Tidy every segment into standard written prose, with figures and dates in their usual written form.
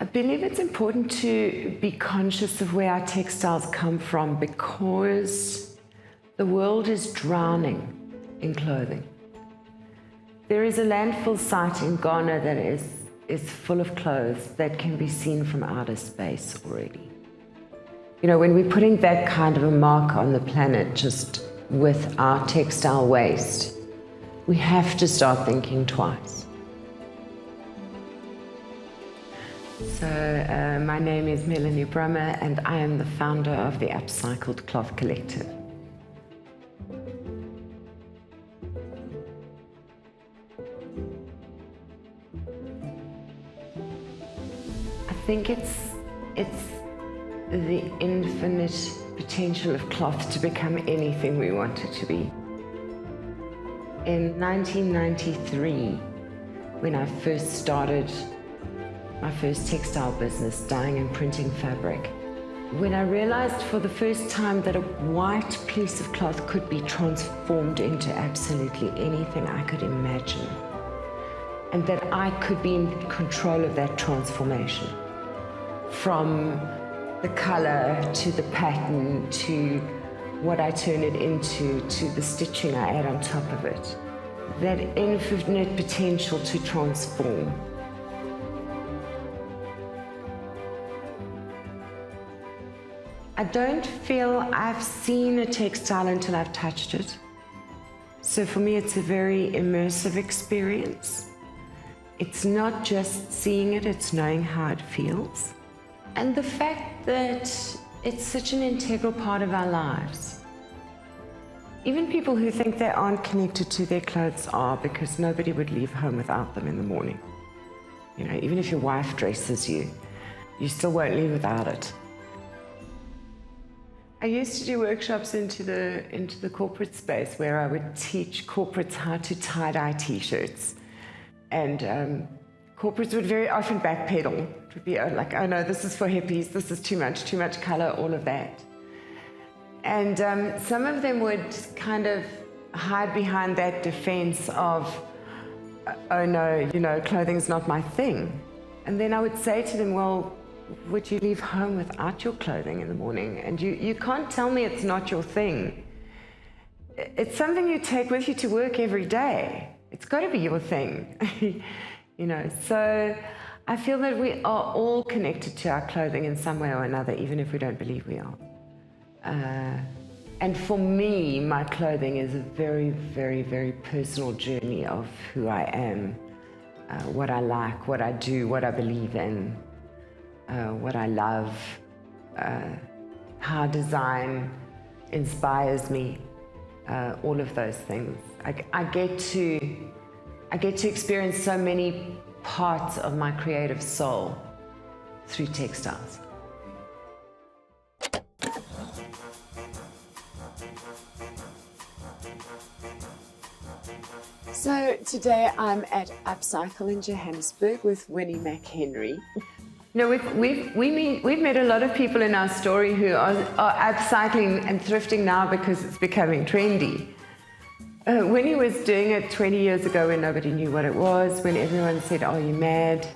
I believe it's important to be conscious of where our textiles come from because the world is drowning in clothing. There is a landfill site in Ghana that is full of clothes that can be seen from outer space already. You know, when we're putting that kind of a mark on the planet just with our textile waste, we have to start thinking twice. So my name is MELANIE Brummer and I am the founder of the Upcycled Cloth Collective. I think it's the infinite potential of cloth to become anything we want it to be. In 1993, when I first started my first textile business, dyeing and printing fabric, when I realized for the first time that a white piece of cloth could be transformed into absolutely anything I could imagine, and that I could be in control of that transformation, from the color to the pattern to what I turn it into to the stitching I add on top of it. That infinite potential to transform. I don't feel I've seen a textile until I've touched it. So for me, it's a very immersive experience. It's not just seeing it, it's knowing how it feels. And the fact that it's such an integral part of our lives. Even people who think they aren't connected to their clothes are, because nobody would leave home without them in the morning. You know, even if your wife dresses you, you still won't leave without it. I used to do workshops into the corporate space where I would teach corporates how to tie-dye t-shirts. And corporates would very often backpedal. It would be like, oh no, this is for hippies, this is too much color, all of that. And some of them would kind of hide behind that defense of, oh no, you know, clothing's not my thing. And then I would say to them, well, would you leave home without your clothing in the morning? And you can't tell me it's not your thing. It's something you take with you to work every day. It's got to be your thing. You know, so I feel that we are all connected to our clothing in some way or another, even if we don't believe we are. And for me, my clothing is a very, very, very personal journey of who I am, what I like, what I do, what I believe in, what I love, how design inspires me, all of those things. I get to experience so many parts of my creative soul through textiles. So today I'm at Upcycle in Johannesburg with Winnie McHenry. No, we've met a lot of people in our story who are upcycling and thrifting now because it's becoming trendy. Winnie was doing it 20 years ago when nobody knew what it was, when everyone said, are you mad?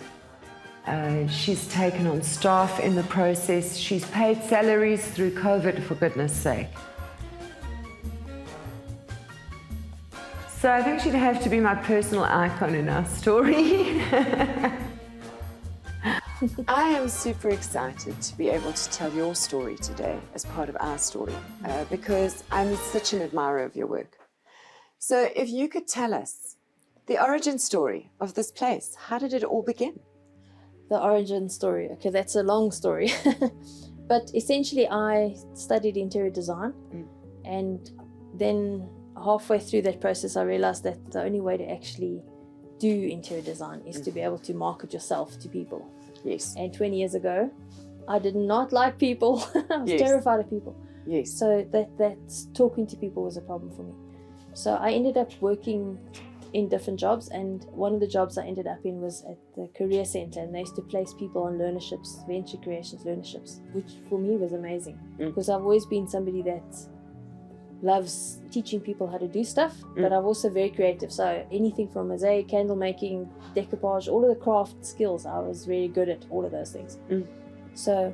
She's taken on staff in the process. She's paid salaries through COVID, for goodness sake. So I think she'd have to be my personal icon in our story. I am super excited to be able to tell your story today as part of our story, because I'm such an admirer of your work. So if you could tell us the origin story of this place, how did it all begin? The origin story, okay, that's a long story. But essentially I studied interior design, and then halfway through that process I realized that the only way to actually do interior design is to be able to market yourself to people. Yes. And 20 years ago, I did not like people. I was terrified of people. Yes. So that talking to people was a problem for me. So I ended up working in different jobs, and one of the jobs I ended up in was at the career center, and they used to place people on learnerships, venture creations learnerships, which for me was amazing because I've always been somebody that loves teaching people how to do stuff, but I'm also very creative. So anything from mosaic, candle making, decoupage, all of the craft skills, I was really good at all of those things. So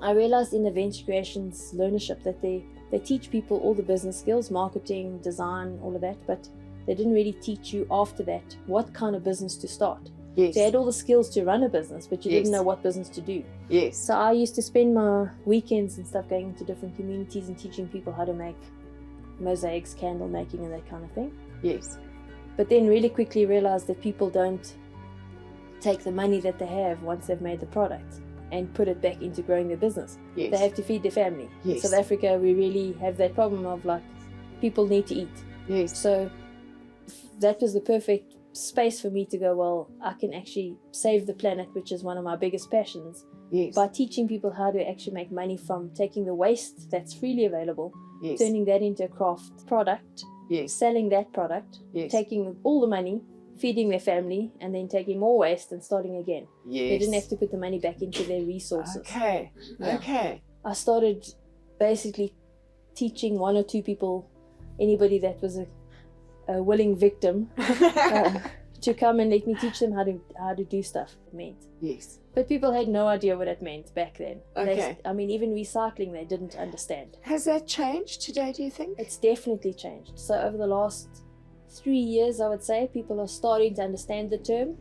I realized in event creations learnership that they teach people all the business skills, marketing, design, all of that, but they didn't really teach you after that what kind of business to start. Yes. So you had all the skills to run a business, but you Yes. didn't know what business to do. Yes. So I used to spend my weekends and stuff going into different communities and teaching people how to make mosaics, candle making, and that kind of thing. Yes. But then really quickly realized that people don't take the money that they have once they've made the product and put it back into growing their business. Yes. They have to feed their family. Yes. In South Africa, we really have that problem of like, people need to eat. Yes. So that was the perfect space for me to go, well, I can actually save the planet, which is one of my biggest passions, Yes. by teaching people how to actually make money from taking the waste that's freely available, Yes. turning that into a craft product, Yes. selling that product, Yes. taking all the money, feeding their family, and then taking more waste and starting again. Yes. They didn't have to put the money back into their resources. Okay. Yeah. Okay. I started basically teaching one or two people, anybody that was a willing victim, to come and let me teach them how to do stuff. It meant. Yes. But people had no idea what it meant back then. Okay. I mean, even recycling, they didn't understand. Has that changed today, do you think? It's definitely changed. So over the last 3 years, I would say, people are starting to understand the term.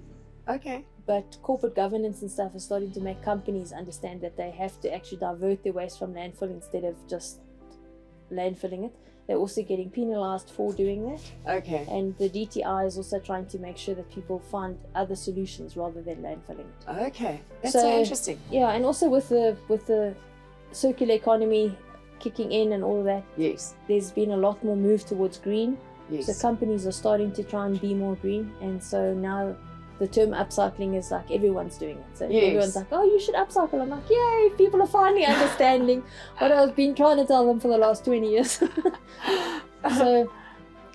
Okay. But corporate governance and stuff is starting to make companies understand that they have to actually divert their waste from landfill instead of just landfilling it. They're also getting penalized for doing that. Okay. And the DTI is also trying to make sure that people find other solutions rather than landfilling it. Okay. That's so interesting. Yeah, and also with the circular economy kicking in and all of that, Yes. there's been a lot more move towards green. Yes. So companies are starting to try and be more green, and so now the term upcycling is like everyone's doing it. So Yes. everyone's like, oh, you should upcycle. I'm like, yay, people are finally understanding what I've been trying to tell them for the last 20 years. So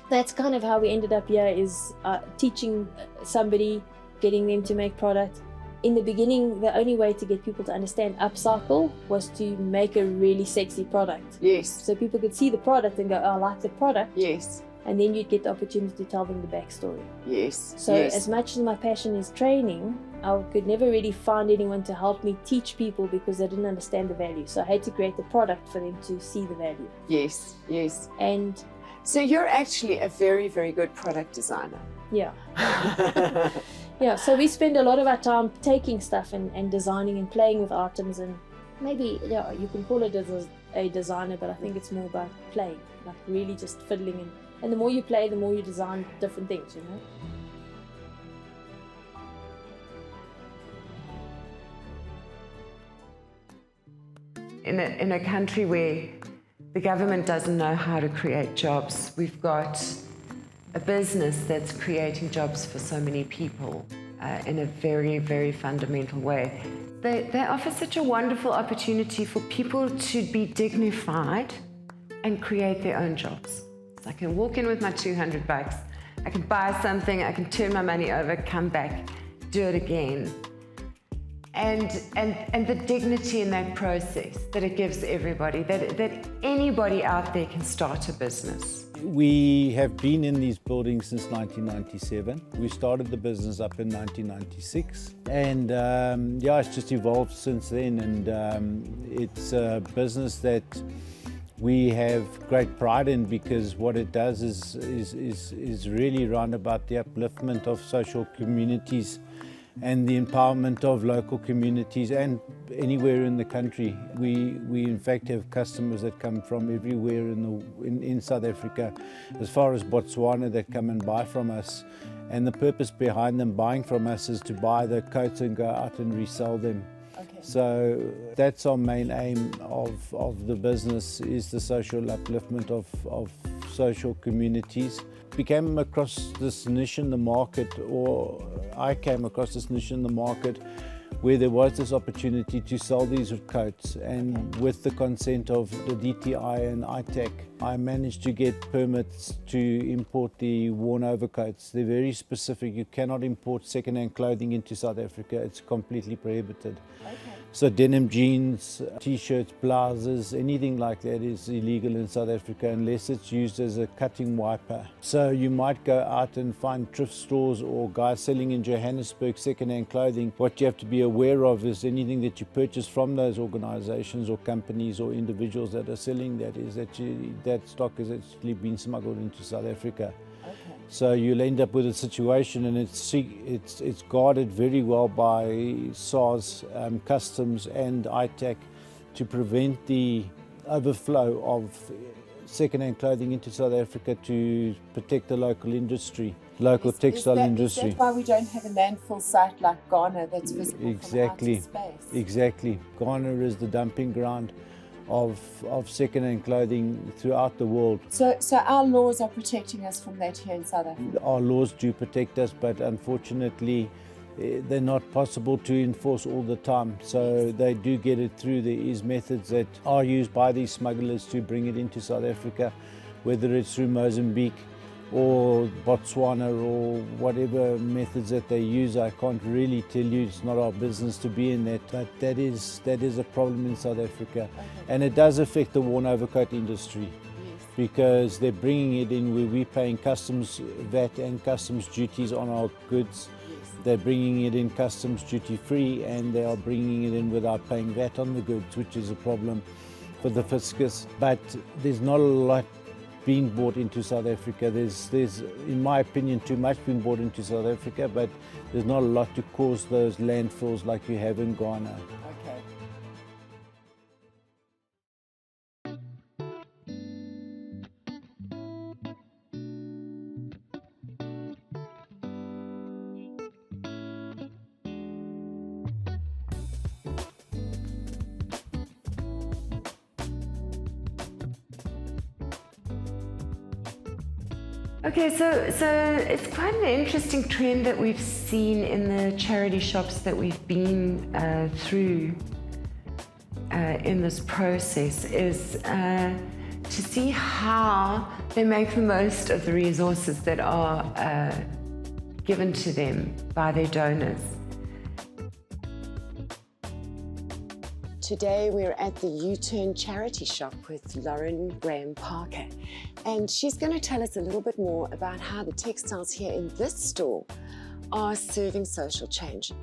that's kind of how we ended up here, is teaching somebody, getting them to make product. In the beginning, the only way to get people to understand upcycle was to make a really sexy product. Yes. So people could see the product and go, oh, I like the product. Yes. And then you'd get the opportunity to tell them the backstory. Yes. So yes. as much as my passion is training, I could never really find anyone to help me teach people because they didn't understand the value. So I had to create the product for them to see the value. Yes. Yes. And so you're actually a very, very good product designer. yeah. Yeah, so we spend a lot of our time taking stuff and designing and playing with items, and maybe, yeah, you can call it as a designer, but I think it's more about playing, like really just fiddling. And the more you play, the more you design different things, you know? In a country where the government doesn't know how to create jobs, we've got a business that's creating jobs for so many people in a very, very fundamental way. They offer such a wonderful opportunity for people to be dignified and create their own jobs. So I can walk in with my $200, I can buy something, I can turn my money over, come back, do it again. And the dignity in that process that it gives everybody, that anybody out there can start a business. We have been in these buildings since 1997. We started the business up in 1996, and yeah, it's just evolved since then, and it's a business that we have great pride in, because what it does is really round about the upliftment of social communities and the empowerment of local communities and anywhere in the country. We in fact have customers that come from everywhere in South Africa, as far as Botswana, that come and buy from us. And the purpose behind them buying from us is to buy the coats and go out and resell them. Okay. So that's our main aim of the business, is the social upliftment of social communities. We came across this niche in the market, or I came across this niche in the market, where there was this opportunity to sell these coats, and with the consent of the DTI and ITAC, I managed to get permits to import the worn overcoats. They're very specific. You cannot import second-hand clothing into South Africa. It's completely prohibited. Okay. So denim jeans, t-shirts, blouses, anything like that is illegal in South Africa unless it's used as a cutting wiper. So you might go out and find thrift stores or guys selling in Johannesburg second-hand clothing. What you have to be aware of is anything that you purchase from those organizations or companies or individuals that are selling that is that stock has actually been smuggled into South Africa. Okay. So you'll end up with a situation, and it's guarded very well by SARS, Customs and ITAC to prevent the overflow of second-hand clothing into South Africa, to protect the local industry, local textile industry. Is that why we don't have a landfill site like Ghana that's visible from outer space? Exactly. Ghana is the dumping ground of second-hand clothing throughout the world. So our laws are protecting us from that here in South Africa? Our laws do protect us, but unfortunately they're not possible to enforce all the time. So they do get it through. There is methods that are used by these smugglers to bring it into South Africa, whether it's through Mozambique or Botswana or whatever methods that they use. I can't really tell you, it's not our business to be in that, but that is a problem in South Africa. Okay. And it does affect the worn overcoat industry. Yes. Because they're bringing it in where we're paying customs VAT and customs duties on our goods. Yes. They're bringing it in customs duty free, and they are bringing it in without paying VAT on the goods, which is a problem for the fiscus. But there's not a lot being brought into South Africa. There's, in my opinion, too much being brought into South Africa, but there's not a lot to cause those landfills like you have in Ghana. Okay, so it's quite an interesting trend that we've seen in the charity shops that we've been through in this process, is to see how they make the most of the resources that are given to them by their donors. Today we're at the U-Turn charity shop with Lauren Graham Parker, and she's going to tell us a little bit more about how the textiles here in this store are serving social change.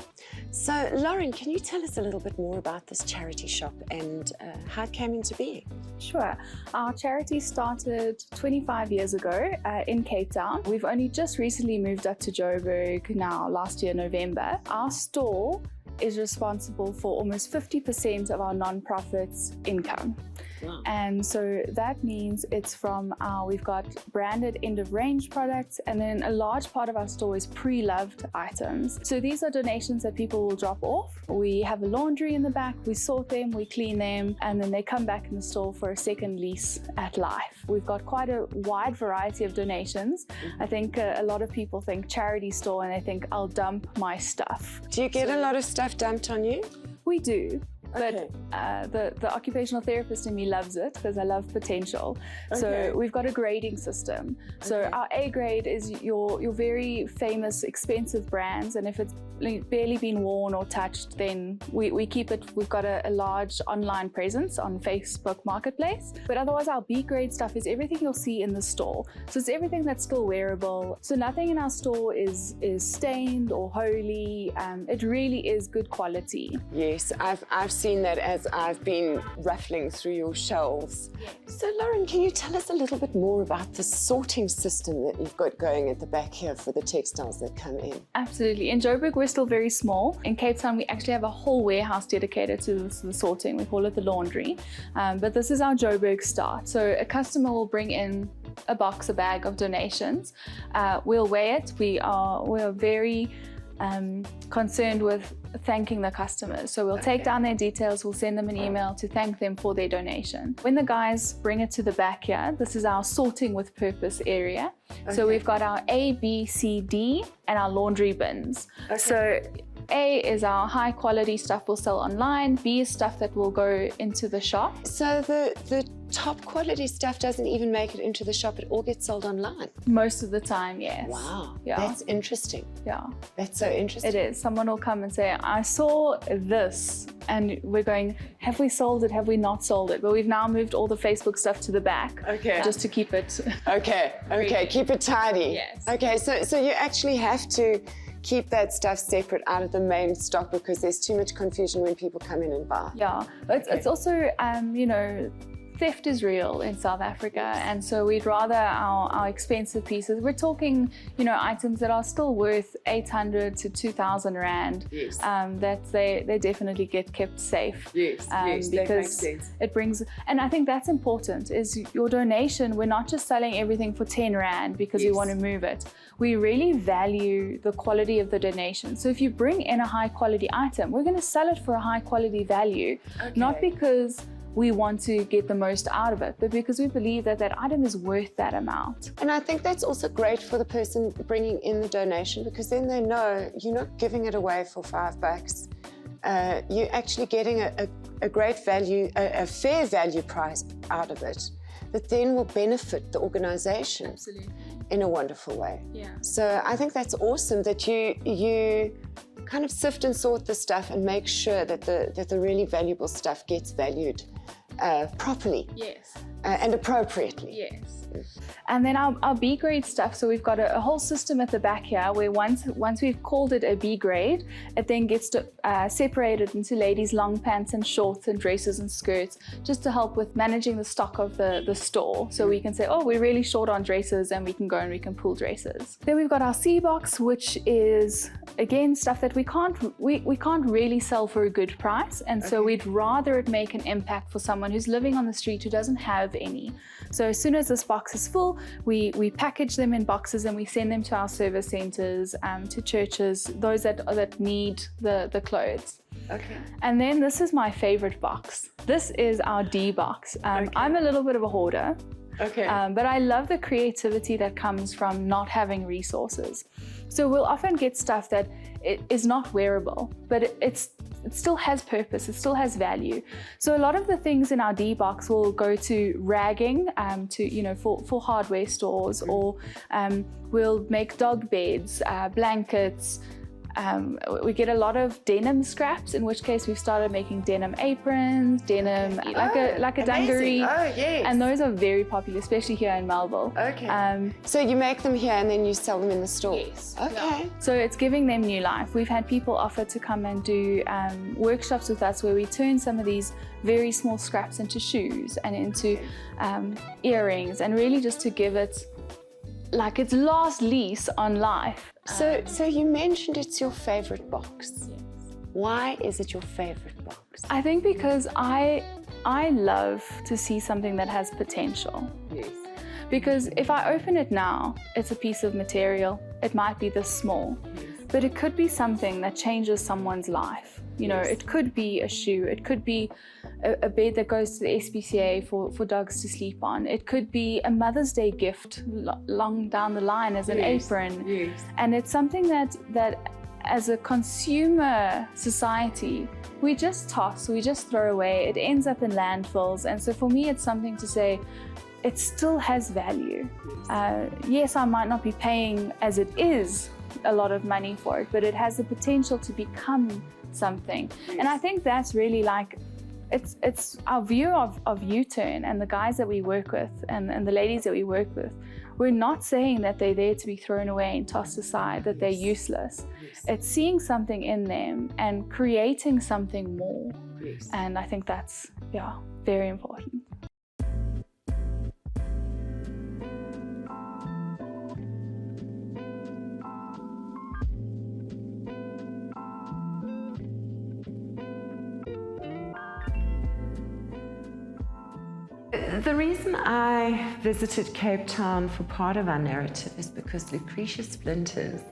So Lauren, can you tell us a little bit more about this charity shop and how it came into being? Sure. Our charity started 25 years ago in Cape Town. We've only just recently moved up to Joburg now, last year November. Our store is responsible for almost 50% of our non-profits income. Wow. And so that means it's from we've got branded end-of-range products, and then a large part of our store is pre-loved items. So these are donations that people will drop off. We have a laundry in the back, we sort them, we clean them, and then they come back in the store for a second lease at life. We've got quite a wide variety of donations. I think a lot of people think charity store and they think, I'll dump my stuff. Do you get a lot of stuff dumped on you? We do. Okay. But the occupational therapist in me loves it because I love potential. Okay. So we've got a grading system. So our A grade is your very famous, expensive brands, and if it's barely been worn or touched, then we keep it. We've got a large online presence on Facebook Marketplace. But otherwise, our B grade stuff is everything you'll see in the store. So it's everything that's still wearable. So nothing in our store is stained or holy. It really is good quality. Yes, I've seen that as I've been ruffling through your shelves. So Lauren, can you tell us a little bit more about the sorting system that you've got going at the back here for the textiles that come in? Absolutely. In Joburg, we're still very small. In Cape Town, we actually have a whole warehouse dedicated to the sorting. We call it the laundry. But this is our Joburg start. So a customer will bring in a box, a bag of donations. We'll weigh it. We are very concerned with thanking the customers. So we'll take down their details, we'll send them an email to thank them for their donation. When the guys bring it to the back here, this is our sorting with purpose area. So we've got our A, B, C, D and our laundry bins. So A is our high quality stuff we'll sell online. B is stuff that will go into the shop. So the top quality stuff doesn't even make it into the shop, it all gets sold online? Most of the time, yes. Wow, Yeah. that's interesting. Yeah. That's so interesting. It is. Someone will come and say, I saw this, and we're going, have we sold it? Have we not sold it? But we've now moved all the Facebook stuff to the back. Okay. Just to keep it. Okay, keep it tidy. Yes. Okay, so you actually have to keep that stuff separate out of the main stock because there's too much confusion when people come in and buy. Yeah. It's also, you know, theft is real in South Africa, and so we'd rather our expensive pieces, we're talking, you know, items that are still worth 800 to 2,000 Rand, Yes. that they definitely get kept safe. Yes, yes, that makes sense. It brings, and I think that's important, is your donation, we're not just selling everything for 10 Rand because we Yes. want to move it. We really value the quality of the donation. So if you bring in a high quality item, we're going to sell it for a high quality value, not because we want to get the most out of it, but because we believe that that item is worth that amount. And I think that's also great for the person bringing in the donation, because then they know you're not giving it away for $5. You're actually getting a great value, a fair value price out of it that then will benefit the organization. Absolutely. In a wonderful way. Yeah. So I think that's awesome that you kind of sift and sort the stuff and make sure that the really valuable stuff gets valued properly. Yes. And appropriately. Yes. And then our B grade stuff, so we've got a whole system at the back here where once we've called it a B grade, it then gets separated into ladies' long pants and shorts and dresses and skirts, just to help with managing the stock of the store. So we can say, oh, we're really short on dresses, and we can go and we can pull dresses. Then we've got our C box, which is again stuff that we can't really sell for a good price, and so we'd rather it make an impact for someone who's living on the street who doesn't have any. So as soon as this box is full, we package them in boxes and we send them to our service centers, to churches, those that need the clothes. Okay. And then this is my favorite box. This is our D box. I'm a little bit of a hoarder. Okay. But I love the creativity that comes from not having resources. So we'll often get stuff that it is not wearable, but it still has purpose, it still has value. So a lot of the things in our D box will go to ragging, for hardware stores, or we'll make dog beds, blankets. We get a lot of denim scraps, in which case we've started making denim aprons, denim like a dungaree. Oh, yes. And those are very popular, especially here in Melville. Okay. So you make them here and then you sell them in the store? Yes. Okay. Yeah. So it's giving them new life. We've had people offer to come and do workshops with us where we turn some of these very small scraps into shoes and into earrings, and really just to give it like its last lease on life. So you mentioned it's your favorite box. Yes. Why is it your favorite box? I think because I love to see something that has potential. Yes. Because if I open it now, it's a piece of material. It might be this small, but it could be something that changes someone's life. You know, it could be a shoe. It could be a bed that goes to the SPCA for dogs to sleep on. It could be a Mother's Day gift long down the line as an apron. Yes. And it's something that as a consumer society, we just toss, we just throw away. It ends up in landfills. And so for me, it's something to say, it still has value. Yes, I might not be paying as it is a lot of money for it, but it has the potential to become something. And I think that's really like, it's our view of U-turn and the guys that we work with and the ladies that we work with. We're not saying that they're there to be thrown away and tossed aside, that they're useless. It's seeing something in them and creating something more. And I think that's, very important. The reason I visited Cape Town for part of our narrative is because Lucretia Splinters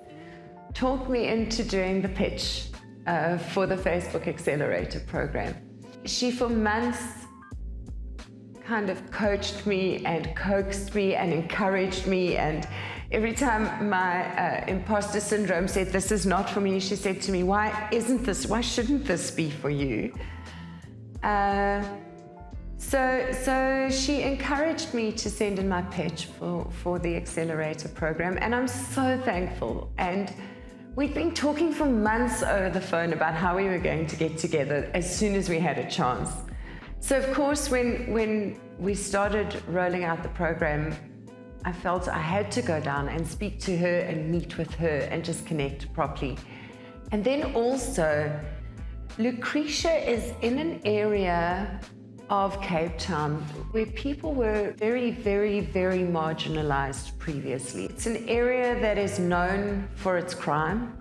talked me into doing the pitch for the Facebook Accelerator program. She for months kind of coached me and coaxed me and encouraged me and every time my imposter syndrome said, this is not for me, she said to me, why shouldn't this be for you? So she encouraged me to send in my pitch for the accelerator program, and I'm so thankful. And we'd been talking for months over the phone about how we were going to get together as soon as we had a chance. So of course, when we started rolling out the program, I felt I had to go down and speak to her and meet with her and just connect properly. And then also, Lucretia is in an area of Cape Town where people were very, very, very marginalized previously. It's an area that is known for its crime,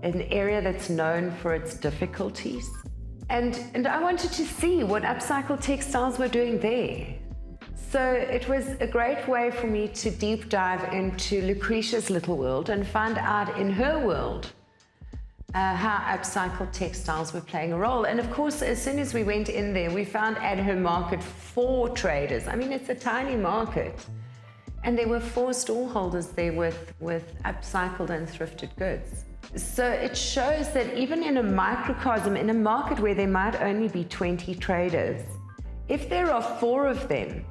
an area that's known for its difficulties. And I wanted to see what Upcycled Textiles were doing there. So it was a great way for me to deep dive into Lucretia's little world and find out in her world how Upcycled Textiles were playing a role. And of course, as soon as we went in there, we found at her market 4 traders. I mean, it's a tiny market. And there were 4 stallholders there with upcycled and thrifted goods. So it shows that even in a microcosm, in a market where there might only be 20 traders, if there are 4 of them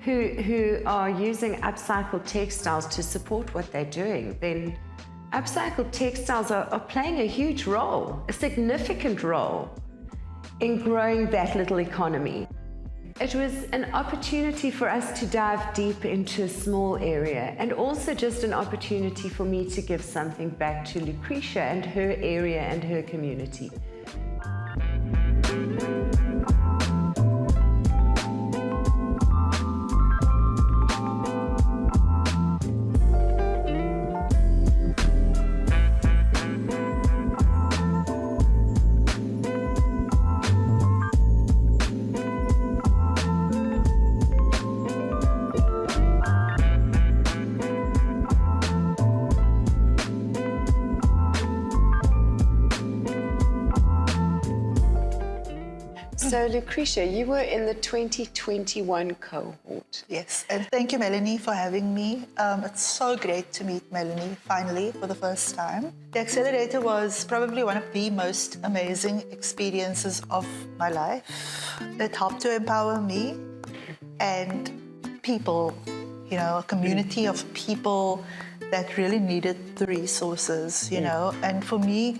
who are using upcycled textiles to support what they're doing, then upcycled textiles are playing a huge role, a significant role in growing that little economy. It was an opportunity for us to dive deep into a small area, and also just an opportunity for me to give something back to Lucretia and her area and her community. So Lucretia, you were in the 2021 cohort. Yes, and thank you, Melanie, for having me. It's so great to meet Melanie, finally, for the first time. The accelerator was probably one of the most amazing experiences of my life. It helped to empower me and people, you know, a community of people that really needed the resources, you know. And for me,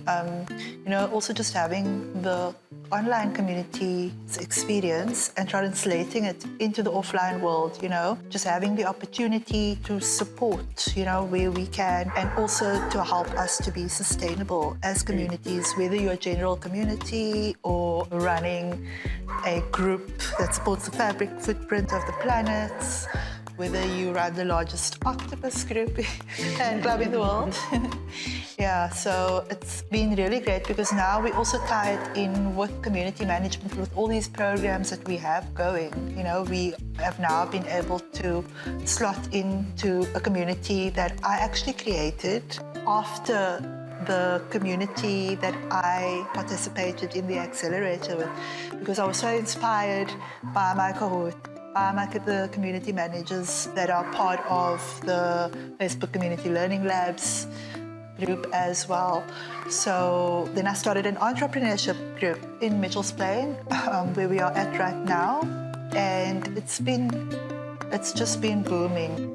you know, also just having the online community's experience and translating it into the offline world, you know, just having the opportunity to support, you know, where we can, and also to help us to be sustainable as communities, whether you're a general community or running a group that supports the fabric footprint of the planet, whether you run the largest octopus group and club in the world. Yeah, so it's been really great because now we also tie it in with community management, with all these programs that we have going. You know, we have now been able to slot into a community that I actually created after the community that I participated in the accelerator with, because I was so inspired by my cohort, the community managers that are part of the Facebook Community Learning Labs group as well. So then I started an entrepreneurship group in Mitchell's Plain, where we are at right now, and it's just been booming.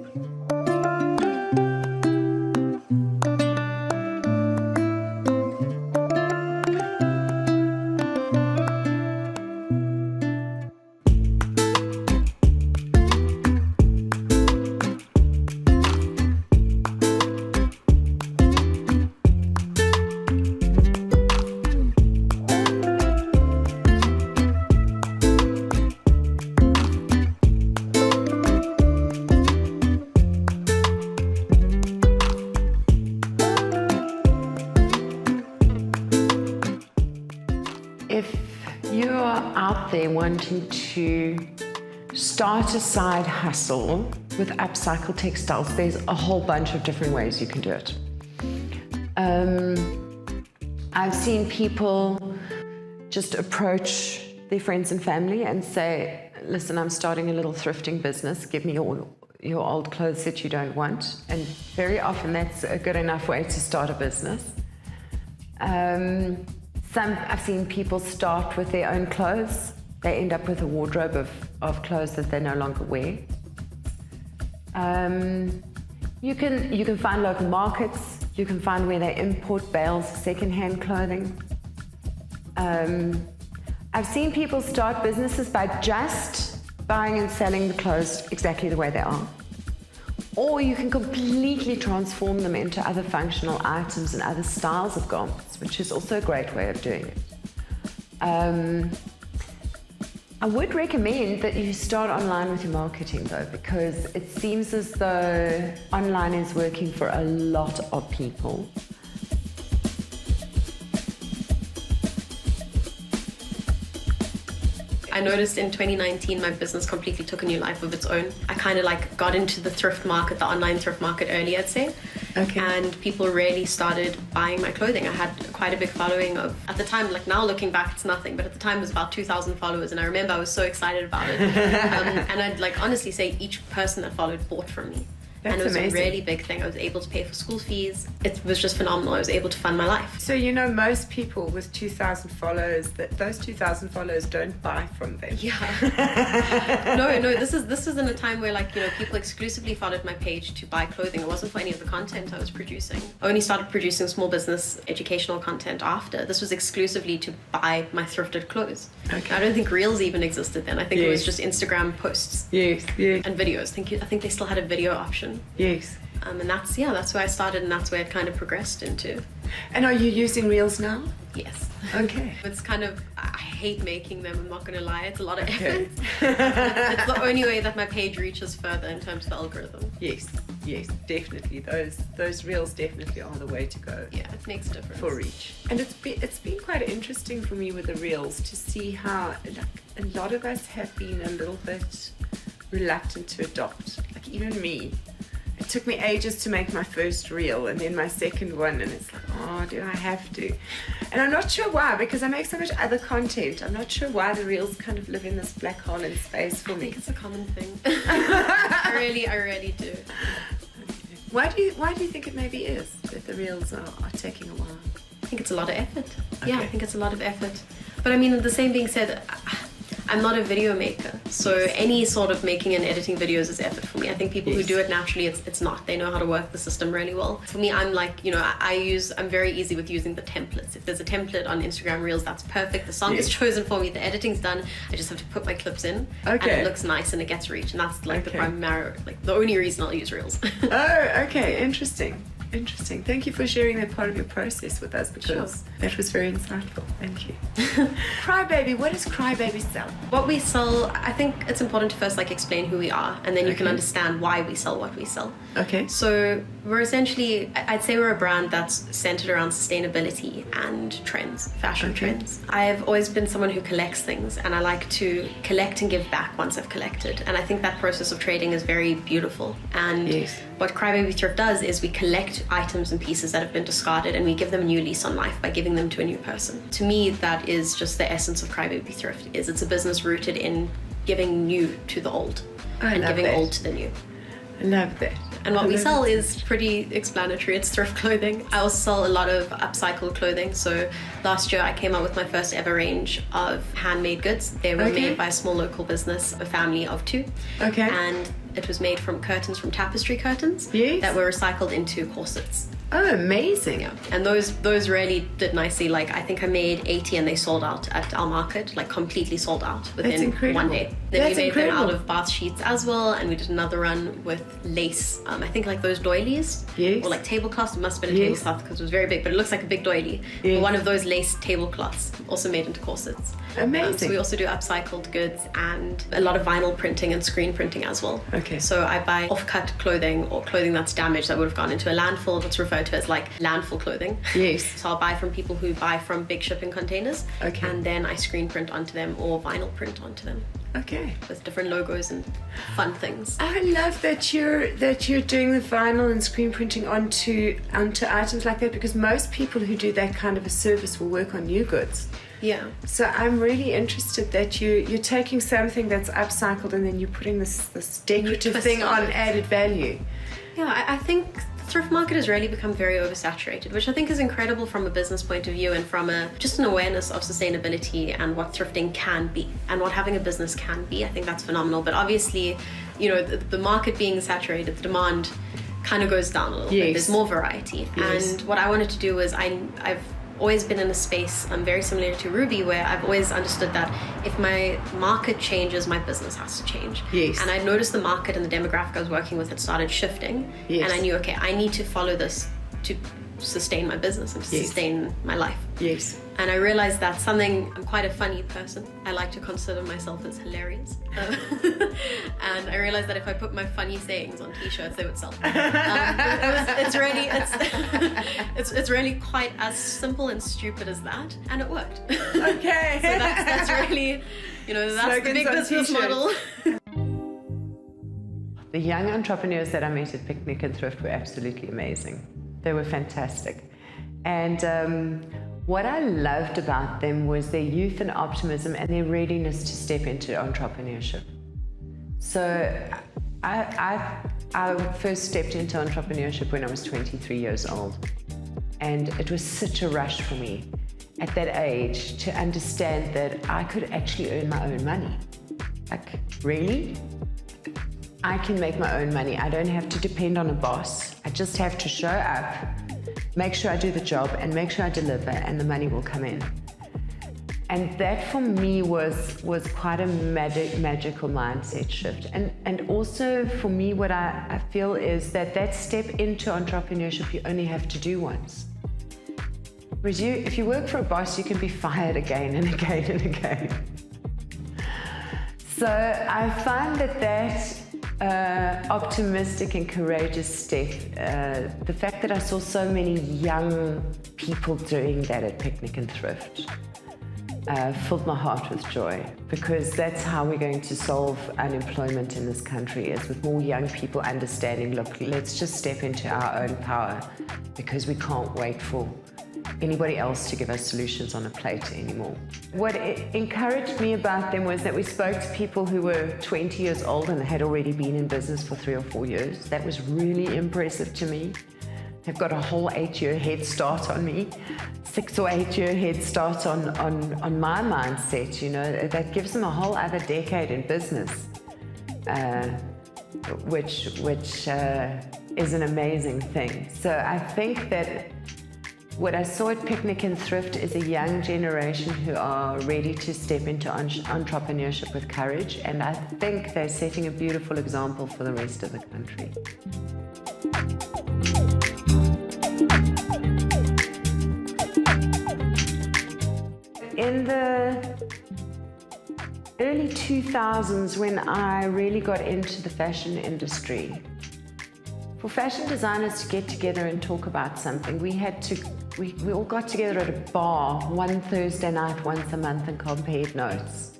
If you are out there wanting to start a side hustle with upcycled textiles, there's a whole bunch of different ways you can do it. I've seen people just approach their friends and family and say, listen, I'm starting a little thrifting business, give me your old clothes that you don't want, and very often that's a good enough way to start a business. I've seen people start with their own clothes. They end up with a wardrobe of clothes that they no longer wear. You can find local markets. You can find where they import bales of secondhand clothing. I've seen people start businesses by just buying and selling the clothes exactly the way they are. Or you can completely transform them into other functional items and other styles of garments, which is also a great way of doing it. I would recommend that you start online with your marketing though, because it seems as though online is working for a lot of people. I noticed in 2019 my business completely took a new life of its own. I kind of like got into the thrift market, the online thrift market early, I'd say. Okay. And people really started buying my clothing. I had quite a big following of, at the time, like now looking back it's nothing, but at the time it was about 2,000 followers, and I remember I was so excited about it. And I'd like honestly say each person that followed bought from me. That's and it was amazing. a really big thing. I was able to pay for school fees. It was just phenomenal. I was able to fund my life. So you know most people with 2,000 followers, that those 2,000 followers don't buy from them. Yeah. No, this is in a time where like, you know, people exclusively followed my page to buy clothing. It wasn't for any of the content I was producing. I only started producing small business educational content after. This was exclusively to buy my thrifted clothes. Okay. I don't think Reels even existed then. I think it was Yes. just Instagram posts. Yes, yes, And videos. I think they still had a video option. yes. And that's where I started, and that's where it kind of progressed into. And are you using Reels now? Yes. Okay. It's kind of, I hate making them, I'm not going to lie. It's a lot of Okay. effort. It's the only way that my page reaches further in terms of the algorithm. Yes, yes, definitely. Those Reels definitely are the way to go. Yeah, it makes a difference. For reach. And it's been quite interesting for me with the Reels to see how like a lot of us have been a little bit reluctant to adopt. Like even me. It took me ages to make my first reel and then my second one, and it's like, oh, do I have to? And I'm not sure why, because I make so much other content. I'm not sure why the reels kind of live in this black hole in space for I me. think it's a common thing. I really do. Why do you think it maybe is that the reels are taking a while? I think it's a lot of effort. Yeah, Okay. I think it's a lot of effort. But I mean, the same being said, I'm not a video maker, so any sort of making and editing videos is effort for me. I think people who Yes. do it naturally, it's not. They know how to work the system really well. For me, I'm like, you know, I'm very easy with using the templates. If there's a template on Instagram Reels, that's perfect. The song is Yes. chosen for me, the editing's done. I just have to put my clips in, and Okay. it looks nice and it gets reach, and that's like the Okay. primary, like the only reason I'll use Reels. Oh, okay, interesting. Interesting. Thank you for sharing that part of your process with us, because that was very insightful. Thank you. Crybaby, what does Crybaby sell? What we sell, I think it's important to first like explain who we are, and then you can Okay. understand why we sell what we sell. Okay. So we're essentially, I'd say we're a brand that's centered around sustainability and trends, fashion Okay. trends. I've always been someone who collects things, and I like to collect and give back once I've collected. And I think that process of trading is very beautiful. And Yes. what Crybaby Thrift does is we collect items and pieces that have been discarded, and we give them a new lease on life by giving them to a new person. To me, that is just the essence of Crybaby Thrift. It's a business rooted in giving new to the old and love giving that. old to the new. I love that. And what I we love sell it. is pretty explanatory. It's thrift clothing. I also sell a lot of upcycled clothing. So last year I came out with my first ever range of handmade goods. They were Okay. made by a small local business, a family of 2. Okay. And it was made from curtains, from tapestry curtains Yes. that were recycled into corsets. Oh, amazing. Yeah, and those really did nicely. Like I think I made 80 and they sold out at our market, like completely sold out within incredible. one day. Then That's we made them incredible. out of bath sheets as well, and we did another run with lace. I think like those doilies, Yes. or like tablecloths. It must have been a Yes. tablecloth because it was very big, but it looks like a big doily. Yes. But one of those lace tablecloths, also made into corsets. Amazing. So we also do upcycled goods and a lot of vinyl printing and screen printing as well. Okay. So I buy off-cut clothing or clothing that's damaged that would have gone into a landfill, that's referred to as like landfill clothing. Yes. So I'll buy from people who buy from big shipping containers. Okay. And then I screen print onto them or vinyl print onto them. Okay. with different logos and fun things. I love that you're doing the vinyl and screen printing onto items like that, because most people who do that kind of a service will work on new goods. Yeah. So I'm really interested that you're taking something that's upcycled and then you're putting this decorative twist thing on on it. added value. Yeah, I think the thrift market has really become very oversaturated, which I think is incredible from a business point of view and from just an awareness of sustainability and what thrifting can be and what having a business can be. I think that's phenomenal. But obviously, the market being saturated, the demand kind of goes down a little bit. There's more variety. Yes. And what I wanted to do was I've always been in a space very similar to Ruby, where I've always understood that if my market changes, my business has to change. Yes. And I noticed the market and the demographic I was working with had started shifting. Yes. And I knew, okay, I need to follow this to sustain my business and to sustain my life. Yes. And I realized that I'm quite a funny person. I like to consider myself as hilarious. And I realized that if I put my funny sayings on t-shirts, they would sell. It's really quite as simple and stupid as that. And it worked. Okay. So that's really, that's Slogans the big on business t-shirts. model. The young entrepreneurs that I met at Picnic and Thrift were absolutely amazing. They were fantastic. And what I loved about them was their youth and optimism and their readiness to step into entrepreneurship. So I first stepped into entrepreneurship when I was 23 years old. And it was such a rush for me at that age to understand that I could actually earn my own money. Like, really? I can make my own money. I don't have to depend on a boss. I just have to show up, make sure I do the job, and make sure I deliver, and the money will come in. And that for me was quite a magical mindset shift. And also for me, what I feel is that step into entrepreneurship you only have to do once. Whereas if you work for a boss, you can be fired again and again and again. So I find that optimistic and courageous step, the fact that I saw so many young people doing that at Picnic and Thrift, filled my heart with joy, because that's how we're going to solve unemployment in this country, is with more young people understanding, look, let's just step into our own power, because we can't wait for anybody else to give us solutions on a plate anymore. What encouraged me about them was that we spoke to people who were 20 years old and had already been in business for 3 or 4 years. That was really impressive to me. They've got a whole 8-year head start on me, 6 or 8 year head start on my mindset, that gives them a whole other decade in business, which is an amazing thing. So I think that what I saw at Picnic and Thrift is a young generation who are ready to step into entrepreneurship with courage, and I think they're setting a beautiful example for the rest of the country. In the early 2000s, when I really got into the fashion industry, for fashion designers to get together and talk about something, we all got together at a bar one Thursday night once a month and compared notes.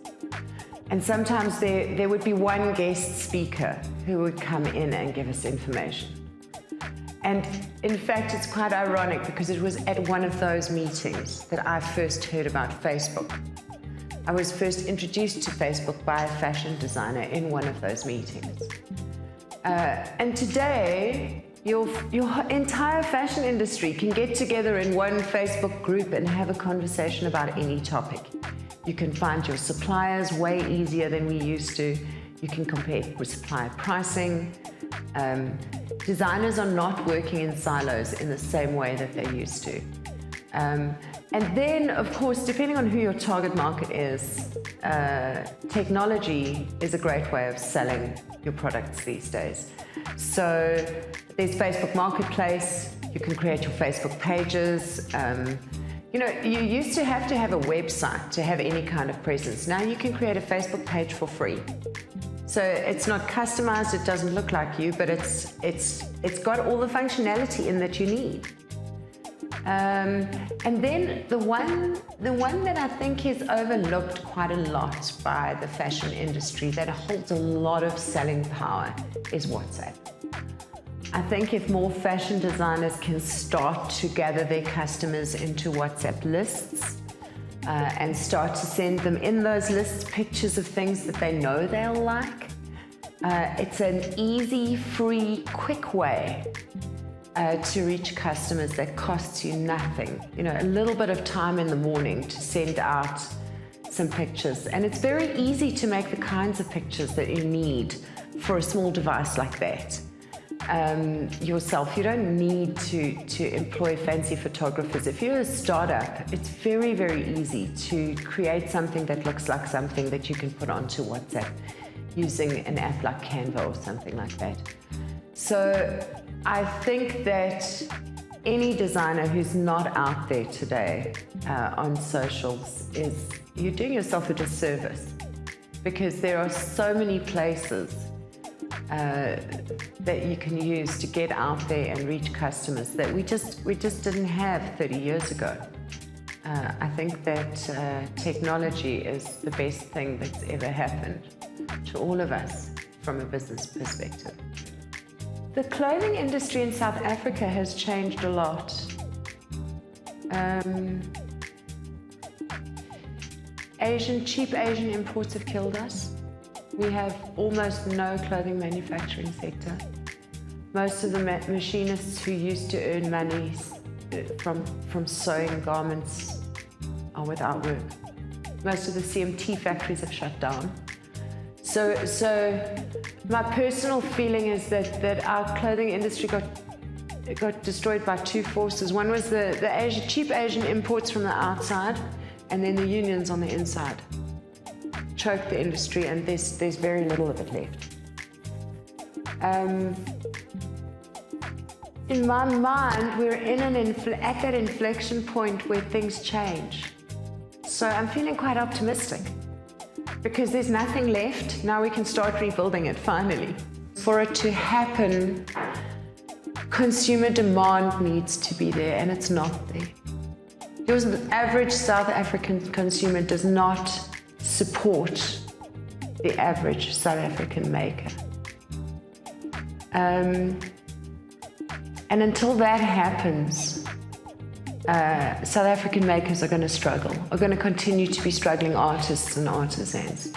And sometimes there would be one guest speaker who would come in and give us information. And in fact, it's quite ironic, because it was at one of those meetings that I first heard about Facebook. I was first introduced to Facebook by a fashion designer in one of those meetings. And today, your entire fashion industry can get together in one Facebook group and have a conversation about any topic. You can find your suppliers way easier than we used to. You can compare with supplier pricing. Designers are not working in silos in the same way that they used to. And then, of course, depending on who your target market is, technology is a great way of selling your products these days. So there's Facebook Marketplace. You can create your Facebook pages. You used to have a website to have any kind of presence. Now you can create a Facebook page for free. So it's not customized, it doesn't look like you, but it's got all the functionality in that you need. And then the one that I think is overlooked quite a lot by the fashion industry that holds a lot of selling power is WhatsApp. I think if more fashion designers can start to gather their customers into WhatsApp lists and start to send them in those lists pictures of things that they know they'll like, it's an easy, free, quick way to reach customers that costs you nothing. You know, a little bit of time in the morning to send out some pictures. And it's very easy to make the kinds of pictures that you need for a small device like that. Yourself. You don't need to employ fancy photographers. If you're a startup, it's very, very easy to create something that looks like something that you can put onto WhatsApp using an app like Canva or something like that. So I think that any designer who's not out there today on socials you're doing yourself a disservice, because there are so many places that you can use to get out there and reach customers that we just didn't have 30 years ago. I think that technology is the best thing that's ever happened to all of us from a business perspective. The clothing industry in South Africa has changed a lot. Cheap Asian imports have killed us. We have almost no clothing manufacturing sector. Most of the machinists who used to earn money from sewing garments are without work. Most of the CMT factories have shut down. So my personal feeling is that our clothing industry got destroyed by two forces. One was the cheap Asian imports from the outside, and then the unions on the inside choked the industry, and there's very little of it left. In my mind, we're at that inflection point where things change. So I'm feeling quite optimistic, because there's nothing left. Now we can start rebuilding it finally. For it to happen, consumer demand needs to be there, and it's not there. The average South African consumer does not support the average South African maker. And until that happens, South African makers are going to struggle, are going to continue to be struggling artists and artisans.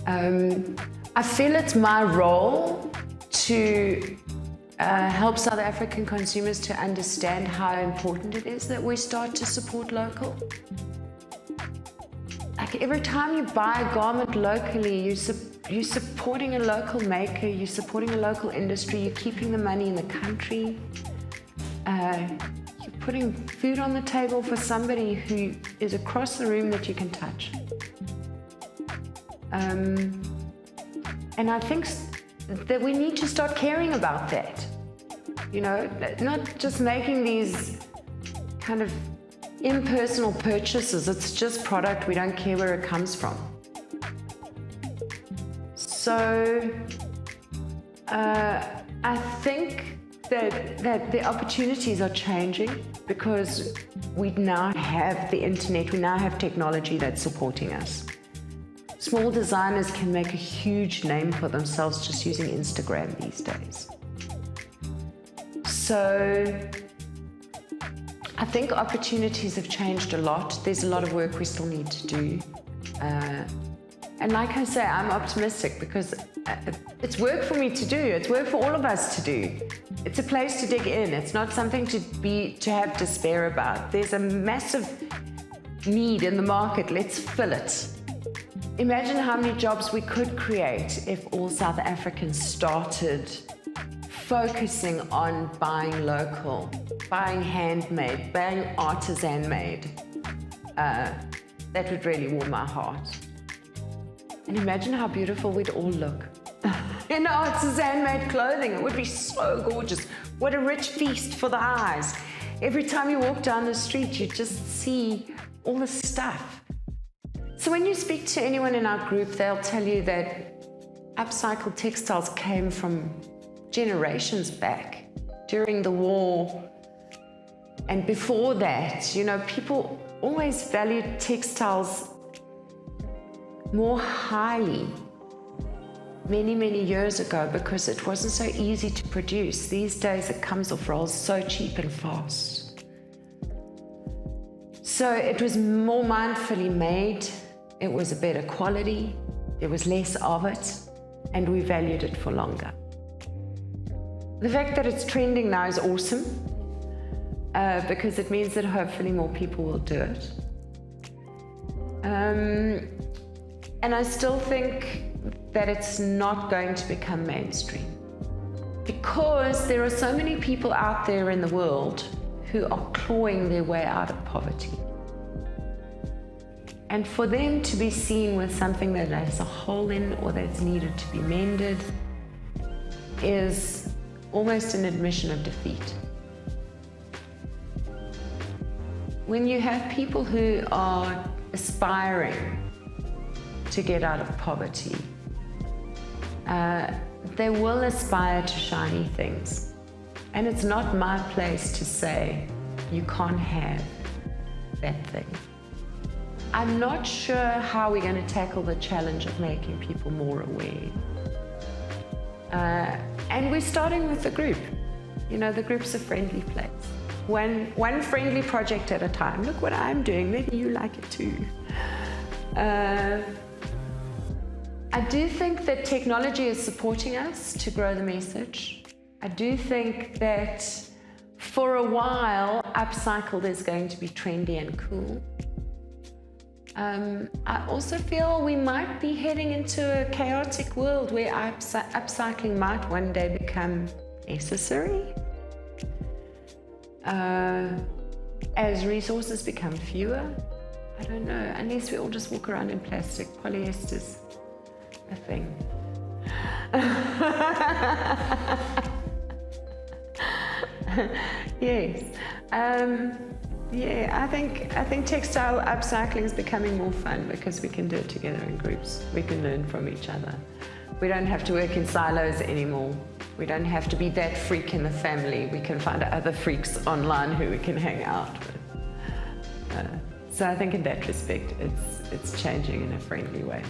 I feel it's my role to help South African consumers to understand how important it is that we start to support local. Like every time you buy a garment locally, you're supporting a local maker, you're supporting a local industry, you're keeping the money in the country. You're putting food on the table for somebody who is across the room that you can touch. And I think that we need to start caring about that. You know, not just making these kind of impersonal purchases. It's just product, we don't care where it comes from. So I think that the opportunities are changing, because we now have the internet, we now have technology that's supporting us. Small designers can make a huge name for themselves just using Instagram these days. So I think opportunities have changed a lot. There's a lot of work we still need to do. And like I say, I'm optimistic, because it's work for me to do. It's work for all of us to do. It's a place to dig in. It's not something to have despair about. There's a massive need in the market. Let's fill it. Imagine how many jobs we could create if all South Africans started focusing on buying local, buying handmade, buying artisan made. That would really warm my heart. And imagine how beautiful we'd all look in artisan made clothing. It would be so gorgeous. What a rich feast for the eyes. Every time you walk down the street, you just see all the stuff. So when you speak to anyone in our group, they'll tell you that upcycled textiles came from generations back. During the war, And before that, you know, people always valued textiles more highly many years ago because it wasn't so easy to produce. These days it comes off rolls so cheap and fast. So it was more mindfully made, it was a better quality, there was less of it, and we valued it for longer. The fact that it's trending now is awesome because it means that hopefully more people will do it. And I still think that it's not going to become mainstream because there are so many people out there in the world who are clawing their way out of poverty. And for them to be seen with something that has a hole in or that's needed to be mended is almost an admission of defeat. When you have people who are aspiring to get out of poverty, they will aspire to shiny things. And it's not my place to say, you can't have that thing. I'm not sure how we're going to tackle the challenge of making people more aware. And we're starting with the group. You know, the group's a friendly place. One friendly project at a time. Look what I'm doing, maybe you like it too. I do think that technology is supporting us to grow the message. I do think that for a while, upcycled is going to be trendy and cool. I also feel we might be heading into a chaotic world where upcycling might one day become necessary. As resources become fewer, I don't know, unless we all just walk around in plastic. Polyester's a thing. Yes. Yeah, I think textile upcycling is becoming more fun because we can do it together in groups. We can learn from each other. We don't have to work in silos anymore. We don't have to be that freak in the family. We can find other freaks online who we can hang out with. So I think in that respect, it's changing in a friendly way.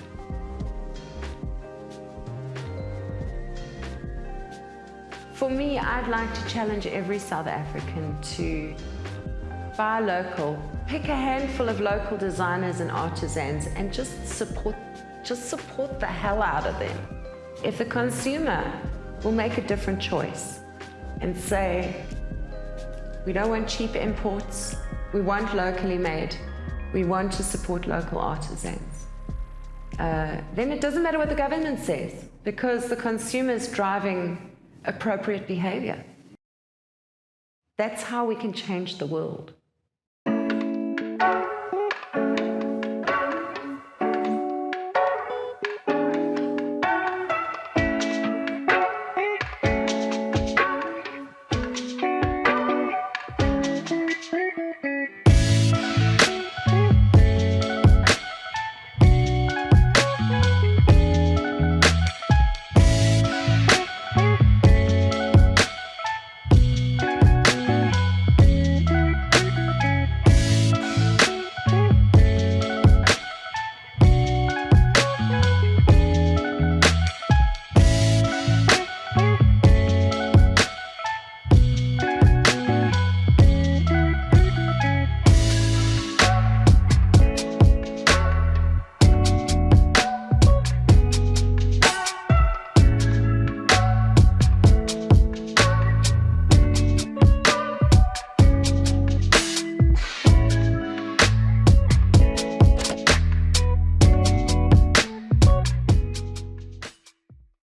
For me, I'd like to challenge every South African to buy local, pick a handful of local designers and artisans and just support the hell out of them. If the consumer will make a different choice and say, we don't want cheap imports, we want locally made, we want to support local artisans, then it doesn't matter what the government says because the consumer is driving appropriate behavior. That's how we can change the world.